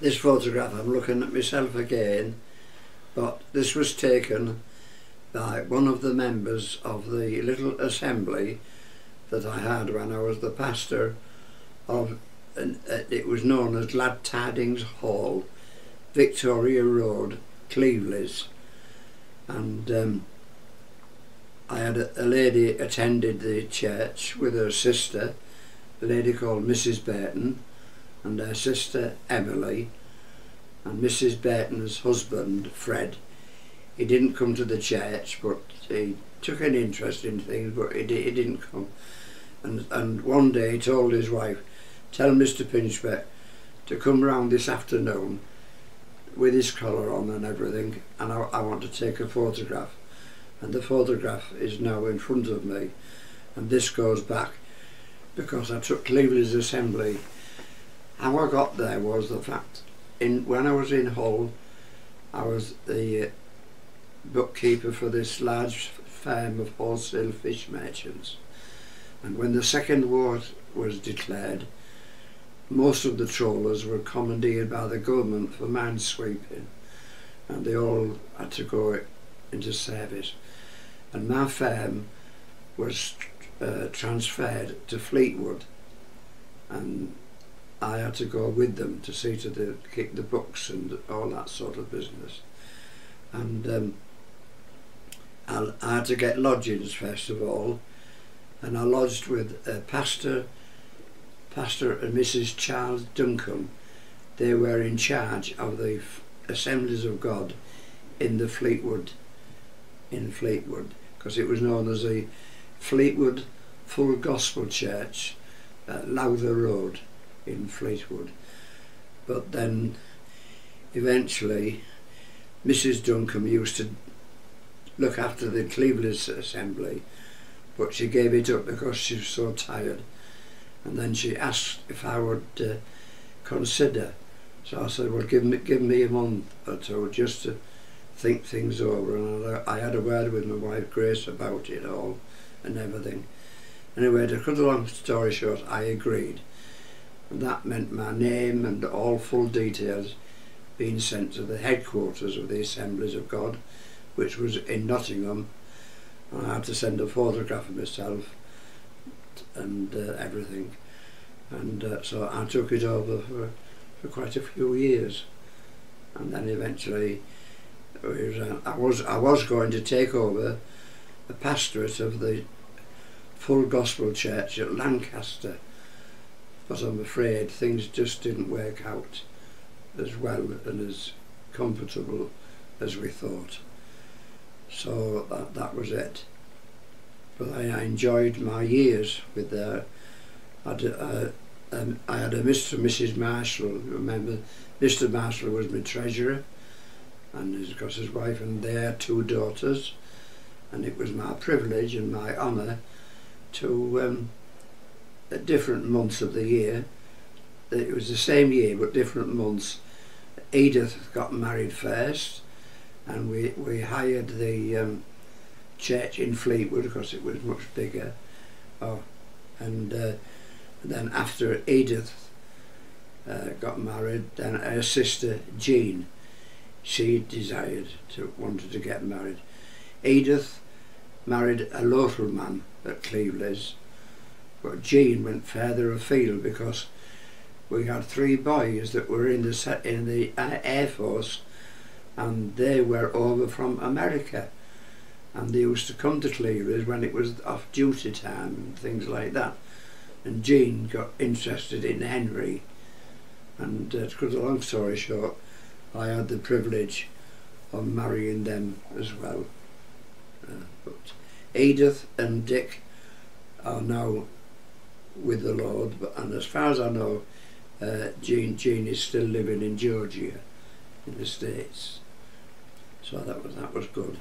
This photograph, I'm looking at myself again, but this was taken by one of the members of the little assembly that I had when I was the pastor of, it was known as Glad Tidings Hall, Victoria Road, Cleveland. And I had a lady attended the church with her sister, a lady called Mrs. Burton, and her sister Emily, and Mrs. Burton's husband Fred. He didn't come to the church, but he took an interest in things, but he didn't come. And one day he told his wife, "Tell Mr. Pinchbeck to come round this afternoon with his collar on and everything, and I want to take a photograph." And the photograph is now in front of me, and this goes back because I took Cleveland's assembly. How I got there was the fact, when I was in Hull, I was the bookkeeper for this large firm of wholesale fish merchants, and when the Second War was declared, most of the trawlers were commandeered by the government for minesweeping, and they all had to go into service, and my firm was transferred to Fleetwood, and I had to go with them to see to the books and all that sort of business. And I had to get lodgings first of all, and I lodged with Pastor and Mrs. Charles Duncan. They were in charge of the Assemblies of God in Fleetwood, because it was known as the Fleetwood Full Gospel Church at Lowther Road in Fleetwood. But then eventually Mrs. Duncan used to look after the Cleveland Assembly, but she gave it up because she was so tired, and then she asked if I would consider. So I said, well, give me a month or two just to think things over, and I had a word with my wife Grace about it all and everything. Anyway, to cut a long story short, I agreed, and that meant my name and all full details being sent to the headquarters of the Assemblies of God, which was in Nottingham, and I had to send a photograph of myself and everything, and so I took it over for quite a few years, and then eventually I was going to take over the pastorate of the Full Gospel Church at Lancaster, but I'm afraid things just didn't work out as well and as comfortable as we thought. So that was it. But I enjoyed my years with there. I had a Mr. and Mrs. Marshall. Remember, Mr. Marshall was my treasurer, and he's got his wife, and they had 2 daughters, and it was my privilege and my honour to, at different months of the year, it was the same year but different months, Edith got married first, and we hired the church in Fleetwood because it was much bigger. And then after Edith got married, then her sister Jean, she wanted to get married. Edith married a local man at Cleveland, but Jean went further afield because we had 3 boys that were in the Air Force, and they were over from America, and they used to come to Cleveland when it was off duty time and things like that. And Jean got interested in Henry, and to cut a long story short, I had the privilege of marrying them as well. But Edith and Dick are now with the Lord, and as far as I know, Jean is still living in Georgia in the States. So that was good.